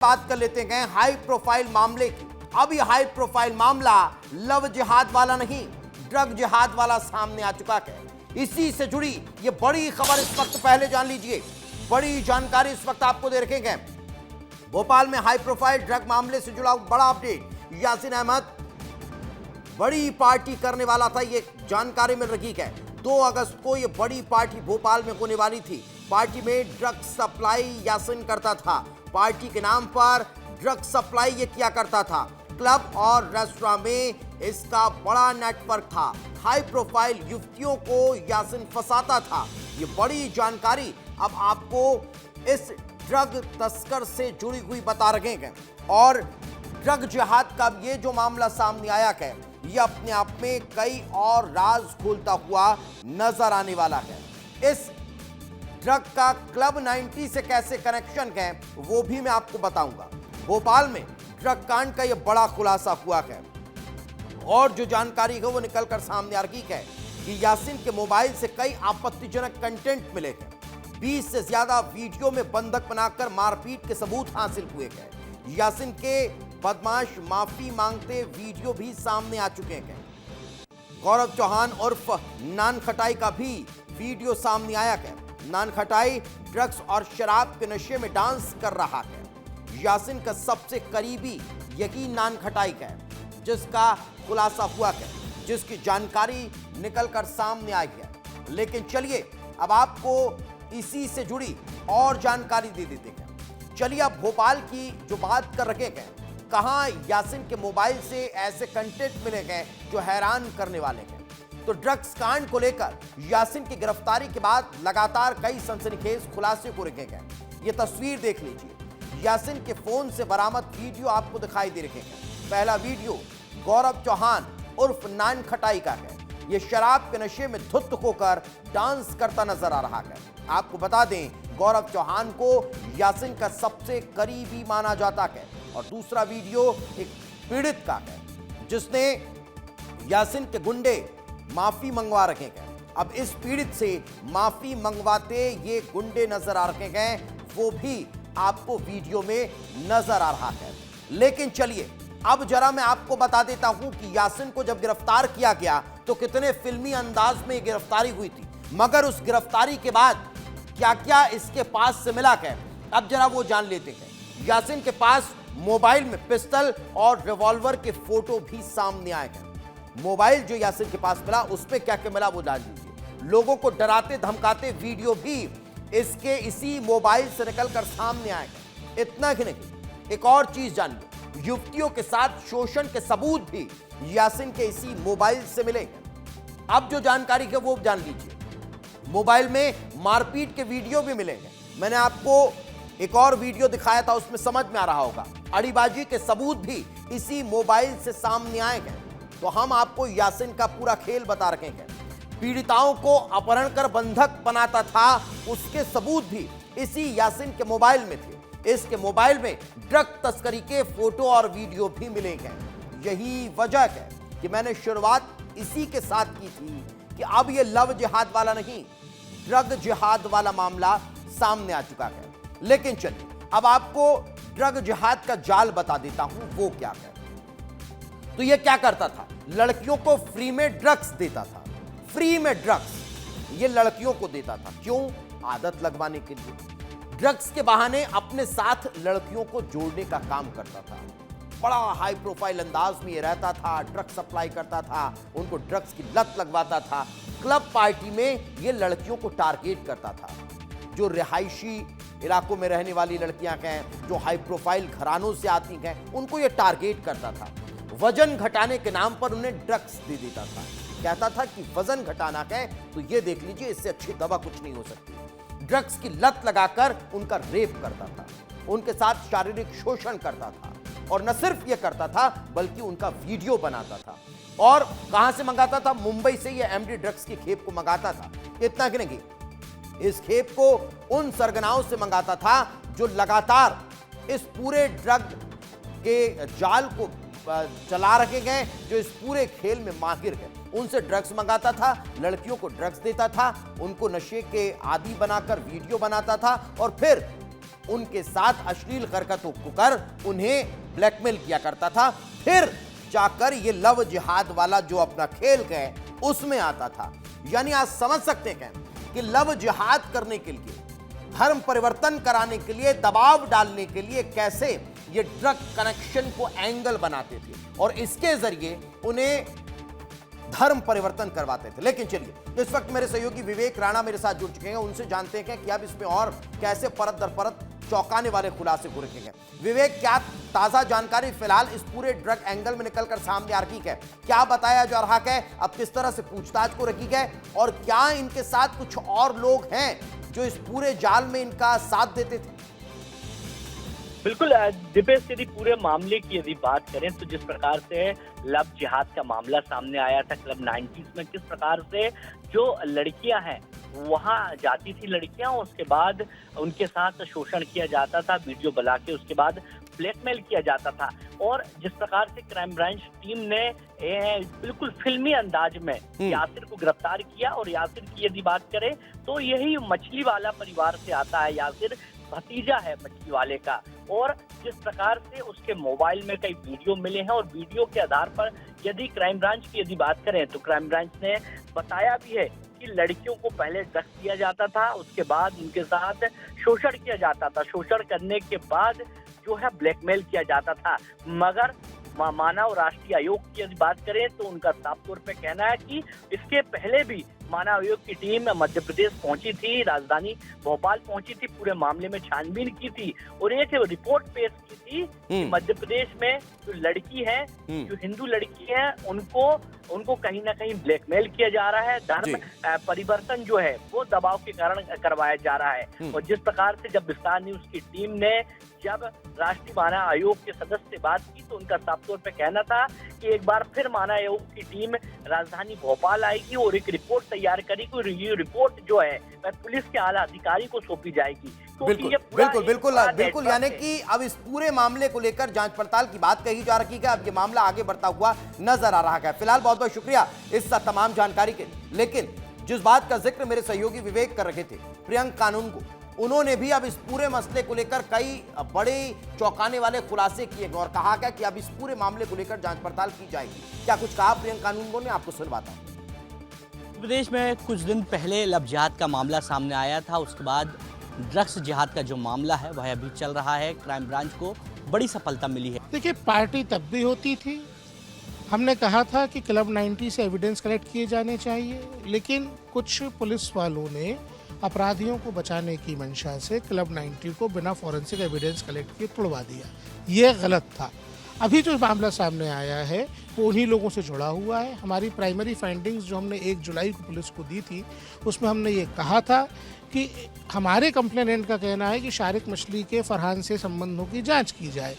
बात कर लेते हैं हाई प्रोफाइल मामले की। अब ये हाई प्रोफाइल मामला लव जिहाद वाला नहीं, ड्रग जिहाद वाला सामने आ चुका है। इसी से जुड़ी ये बड़ी खबर इस वक्त पहले जान लीजिए, बड़ी जानकारी इस वक्त आपको दे रखेंगे। भोपाल में हाई प्रोफाइल ड्रग मामले से जुड़ा बड़ा अपडेट। यासिन अहमद बड़ी पार्टी करने वाला था, ये जानकारी मिल रही है। 2 अगस्त को ये बड़ी पार्टी भोपाल में होने वाली थी। पार्टी में ड्रग सप्लाई यासिन करता था। पार्टी के नाम पर ड्रग सप्लाई ये किया करता था। क्लब और रेस्टोरेंट में इसका बड़ा नेटवर्क था। हाई प्रोफाइल युवतियों को यासिन फंसाता था। ये बड़ी जानकारी अब आपको इस ड्रग तस्कर से जुड़ी हुई बता रहे हैं। और ड्रग जिहाद का ये जो मामला सामने आया है, ये अपने आप में कई और राज खोलता हुआ नजर आने वाला है। इस ड्रग का क्लब 90 से कैसे कनेक्शन है वो भी मैं आपको बताऊंगा। भोपाल में ड्रग कांड का यह बड़ा खुलासा हुआ है और जो जानकारी है वो निकलकर सामने आ रही है कि यासिन के मोबाइल से कई आपत्तिजनक कंटेंट मिले हैं। 20 से ज्यादा वीडियो में बंधक बनाकर मारपीट के सबूत हासिल हुए हैं। यासिन के बदमाश माफी मांगते वीडियो भी सामने आ चुके हैं। गौरव चौहान उर्फ नान खटाई का भी वीडियो सामने आया है। नान खटाई ड्रग्स और शराब के नशे में डांस कर रहा है। यासिन का सबसे करीबी यही नान खटाई है, जिसका खुलासा हुआ है, जिसकी जानकारी निकलकर सामने आई है। लेकिन चलिए अब आपको इसी से जुड़ी और जानकारी दे देते हैं। चलिए अब भोपाल की जो बात कर रहे हैं, कहां यासिन के मोबाइल से ऐसे कंटेंट मिले हैं जो हैरान करने वाले हैं। तो ड्रग्स कांड को लेकर यासिन की गिरफ्तारी के बाद लगातार कई सनसनीखेज खुलासे हो रहे हैं। ये तस्वीर देख लीजिए। यासिन के फोन से बरामद वीडियो आपको दिखाई दे रहे हैं। पहला वीडियो गौरव चौहान उर्फ नान खटाई का है। ये शराब के नशे में धुत होकर डांस करता नजर आ रहा है। आपको बता दें, गौरव चौहान को यासिन का सबसे करीबी माना जाता है। और दूसरा वीडियो एक पीड़ित का है, जिसने यासिन के गुंडे माफी मंगवा रखे हैं। अब इस पीड़ित से माफी मंगवाते ये गुंडे नजर आ रहे हैं, वो भी आपको वीडियो में नजर आ रहा है। लेकिन चलिए अब जरा मैं आपको बता देता हूं कि यासिन को जब गिरफ्तार किया गया तो कितने फिल्मी अंदाज में गिरफ्तारी हुई थी, मगर उस गिरफ्तारी के बाद क्या क्या इसके पास से मिला है, अब जरा वो जान लेते हैं। यासिन के पास मोबाइल में पिस्टल और रिवॉल्वर के फोटो भी सामने आए हैं। मोबाइल जो यासिन के पास मिला उसमें क्या क्या मिला वो जान लीजिए। लोगों को डराते धमकाते वीडियो भी इसके इसी मोबाइल से निकलकर सामने आए हैं। इतना ही नहीं, एक और चीज जान लो, युवतियों के साथ शोषण के सबूत भी यासिन के इसी मोबाइल से मिले हैं। अब जो जानकारी है वो जान लीजिए। मोबाइल में मारपीट के वीडियो भी मिले हैं। मैंने आपको एक और वीडियो दिखाया था, उसमें समझ में आ रहा होगा। अड़ीबाजी के सबूत भी इसी मोबाइल से सामने आए हैं। तो हम आपको यासिन का पूरा खेल बता रहे हैं। पीड़िताओं को अपहरण कर बंधक बनाता था, उसके सबूत भी इसी यासिन के मोबाइल में थे। इसके मोबाइल में ड्रग तस्करी के फोटो और वीडियो भी मिले हैं। यही वजह है कि मैंने शुरुआत इसी के साथ की थी कि अब यह लव जिहाद वाला नहीं, ड्रग जिहाद वाला मामला सामने आ चुका है। लेकिन चलिए अब आपको ड्रग जिहाद का जाल बता देता हूं वो क्या है। तो ये क्या करता था, लड़कियों को फ्री में ड्रग्स देता था। फ्री में ड्रग्स ये लड़कियों को देता था, क्यों? आदत लगवाने के लिए। ड्रग्स के बहाने अपने साथ लड़कियों को जोड़ने का काम करता था। बड़ा हाई प्रोफाइल अंदाज में ये रहता था, ड्रग्स सप्लाई करता था, उनको ड्रग्स की लत लगवाता था। क्लब पार्टी में ये लड़कियों को टारगेट करता था। जो रिहायशी इलाकों में रहने वाली लड़कियां हैं, जो हाई प्रोफाइल घरानों से आती हैं, उनको ये टारगेट करता था। वजन घटाने के नाम पर उन्हें ड्रग्स दे देता था। कहता था कि वजन घटाना है तो ये देख लीजिए, इससे अच्छी दवा कुछ नहीं हो सकती। ड्रग्स की लत लगाकर उनका रेप करता था, उनके साथ शारीरिक शोषण करता था। और न सिर्फ ये करता था बल्कि उनका वीडियो बनाता था। और कहां से मंगाता था? मुंबई से ये एमडी ड्रग्स की खेप को मंगाता था। इतना कि नहीं, इस खेप को उन सरगनाओं से मंगाता था जो लगातार इस पूरे ड्रग के जाल को चला रखे गए, जो इस पूरे खेल में माहिर है। उनसे ड्रग्स मंगाता था, लड़कियों को ड्रग्स देता था, उनको नशे के आदी बनाकर वीडियो बनाता था और फिर उनके साथ अश्लील हरकतों को कर उन्हें ब्लैकमेल किया करता था, फिर जाकर ये लव जिहाद वाला जो अपना खेल है उसमें आता था। यानी आज समझ सकते हैं कि लव जिहाद करने के लिए, धर्म परिवर्तन कराने के लिए, दबाव डालने के लिए कैसे ये ड्रग कनेक्शन को एंगल बनाते थे और इसके जरिए उन्हें धर्म परिवर्तन करवाते थे। लेकिन चलिए, इस वक्त मेरे सहयोगी विवेक राणा मेरे साथ जुड़ चुके हैं, उनसे जानते हैं कि अब इसमें और कैसे परत दर परत चौंकाने वाले खुलासे हो रखे हैं। विवेक, क्या ताजा जानकारी फिलहाल इस पूरे ड्रग एंगल में निकलकर सामने आ रही है? क्या बताया जा रहा है? अब किस तरह से पूछताछ को रखी है और क्या इनके साथ कुछ और लोग हैं जो इस पूरे जाल में इनका साथ देते थे? बिल्कुल दिपेश, यदि पूरे मामले की यदि बात करें तो जिस प्रकार से लव जिहाद का मामला सामने आया था क्लब 90s में, किस प्रकार से जो लड़कियां हैं वहां जाती थी लड़कियां, उसके बाद उनके साथ शोषण किया जाता था, वीडियो बना के उसके बाद ब्लैकमेल किया जाता था। और जिस प्रकार से क्राइम ब्रांच टीम ने बिल्कुल फिल्मी अंदाज में यासिर को गिरफ्तार किया, और यासिर की यदि बात करें तो यही मछली वाला परिवार से आता है, यासिर भतीजा है मछली वाले का। और जिस प्रकार से उसके मोबाइल में कई वीडियो मिले हैं और वीडियो के आधार पर यदि क्राइम ब्रांच की यदि बात करें तो क्राइम ब्रांच ने बताया भी है कि लड़कियों को पहले ड्रग्स दिया जाता था, उसके बाद उनके साथ शोषण किया जाता था, शोषण करने के बाद जो है ब्लैकमेल किया जाता था। मगर मानव राष्ट्रीय आयोग की यदि बात करें तो उनका साफ तौर पे कहना है कि इसके पहले भी मानव आयोग की टीम मध्य प्रदेश पहुंची थी, राजधानी भोपाल पहुंची थी, पूरे मामले में छानबीन की थी और एक रिपोर्ट पेश की थी कि मध्य प्रदेश में जो लड़की है, जो हिंदू लड़की है, उनको कहीं ना कहीं ब्लैकमेल किया जा रहा है, धर्म परिवर्तन जो है वो दबाव के कारण करवाया जा रहा है। और जिस प्रकार से जब विस्तार न्यूज की टीम ने जब राष्ट्रीय मानव आयोग के सदस्य से बात की तो उनका साफ तौर पे कहना था कि एक बार फिर मानव आयोग की टीम राजधानी भोपाल आएगी और एक रिपोर्ट तैयार करेगी और ये रिपोर्ट जो है वह पुलिस के आला अधिकारी को सौंपी जाएगी। तो बिल्कुल यानी कि अब इस पूरे मामले को लेकर जांच पड़ताल की बात कही जा रही है। अब ये मामला आगे बढ़ता हुआ नजर आ रहा है। फिलहाल बहुत बहुत शुक्रिया इस तमाम जानकारी के लिए। लेकिन जिस बात का जिक्र मेरे सहयोगी विवेक कर रहे थे, प्रियंका कानून को, उन्होंने भी अब इस पूरे मसले को लेकर कई बड़े चौंकाने वाले खुलासे किए और कहा गया कि अब इस पूरे मामले को लेकर जांच पड़ताल की जाएगी। क्या कुछ कहा प्रियंका कानून ने? आपको सुनवाता हूं। प्रदेश में कुछ दिन पहले लव जिहाद का मामला सामने आया था, उसके बाद ड्रग्स जिहाद का जो मामला है वह अभी चल रहा है। क्राइम ब्रांच को बड़ी सफलता मिली है। देखिए, पार्टी तब भी होती थी, हमने कहा था कि क्लब 90 से एविडेंस कलेक्ट किए जाने चाहिए, लेकिन कुछ पुलिस वालों ने अपराधियों को बचाने की मंशा से क्लब 90 को बिना फॉरेंसिक एविडेंस कलेक्ट किए तोड़वा दिया। ये गलत था। अभी जो मामला सामने आया है वो उन्हीं लोगों से जुड़ा हुआ है। हमारी प्राइमरी फाइंडिंग्स जो हमने 1 जुलाई को पुलिस को दी थी, उसमें हमने ये कहा था कि हमारे कंप्लेनेंट का कहना है कि शारिक मछली के फरहान से संबंधों की जांच की जाए।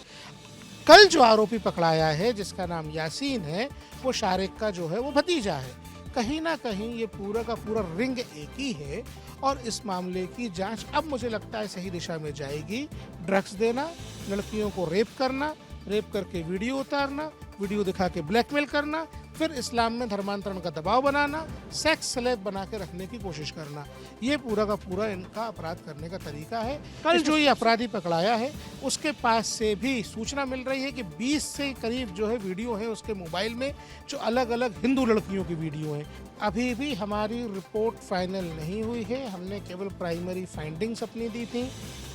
कल जो आरोपी पकड़ाया है, जिसका नाम यासीन है, वो शारिक का जो है वो भतीजा है। कहीं ना कहीं ये पूरा का पूरा रिंग एक ही है और इस मामले की जांच अब मुझे लगता है सही दिशा में जाएगी। ड्रग्स देना, लड़कियों को रेप करना, रेप करके वीडियो उतारना, वीडियो दिखा के ब्लैकमेल करना, फिर इस्लाम में धर्मांतरण का दबाव बनाना, सेक्स स्लेव बना के रखने की कोशिश करना, ये पूरा का पूरा इनका अपराध करने का तरीका है। कल जो ये अपराधी पकड़ाया है उसके पास से भी सूचना मिल रही है कि 20 से करीब जो है वीडियो है उसके मोबाइल में, जो अलग अलग हिंदू लड़कियों की वीडियो है। अभी भी हमारी रिपोर्ट फाइनल नहीं हुई है, हमने केवल प्राइमरी फाइंडिंग्स अपनी दी थी,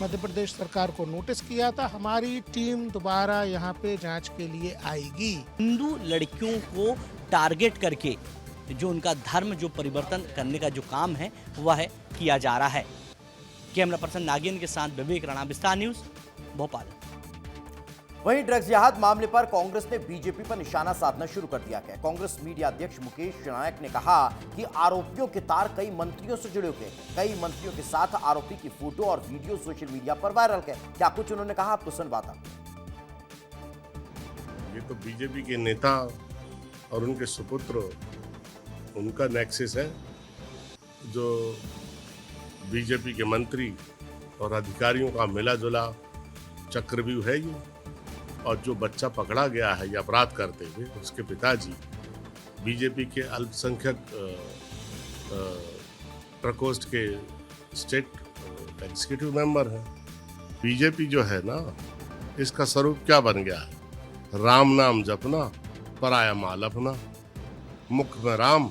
मध्य प्रदेश सरकार को नोटिस किया था। हमारी टीम दोबारा यहाँ पे जांच के लिए आएगी। हिंदू लड़कियों को टारगेट करके जो उनका धर्म जो परिवर्तन करने का जो काम है वह किया जा रहा है। कैमरा पर्सन नागिन के साथ विवेक राणा, विस्तार न्यूज, भोपाल। वहीं ड्रग्स जिहाद मामले पर कांग्रेस ने बीजेपी पर निशाना साधना शुरू कर दिया है। कांग्रेस मीडिया अध्यक्ष मुकेश नायक ने कहा कि आरोपियों के तार कई मंत्रियों से जुड़े हुए हैं। कई मंत्रियों के साथ आरोपी की फोटो और वीडियो सोशल मीडिया पर वायरल है। क्या कुछ उन्होंने कहा, आपको सुनवाता। ये तो बीजेपी के नेता और उनके सुपुत्र, उनका नेक्सस है। जो बीजेपी के मंत्री और अधिकारियों का मिला जुला चक्रव्यूह है ये। और जो बच्चा पकड़ा गया है ये अपराध करते हुए, उसके पिताजी बीजेपी के अल्पसंख्यक प्रकोष्ठ के स्टेट एग्जीक्यूटिव मेंबर हैं। बीजेपी जो है ना, इसका स्वरूप क्या बन गया है? राम नाम जपना, पराया माल अपना। मुख में राम,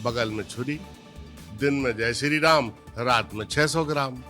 बगल में छुरी, दिन में जय श्री राम, रात में 600 ग्राम।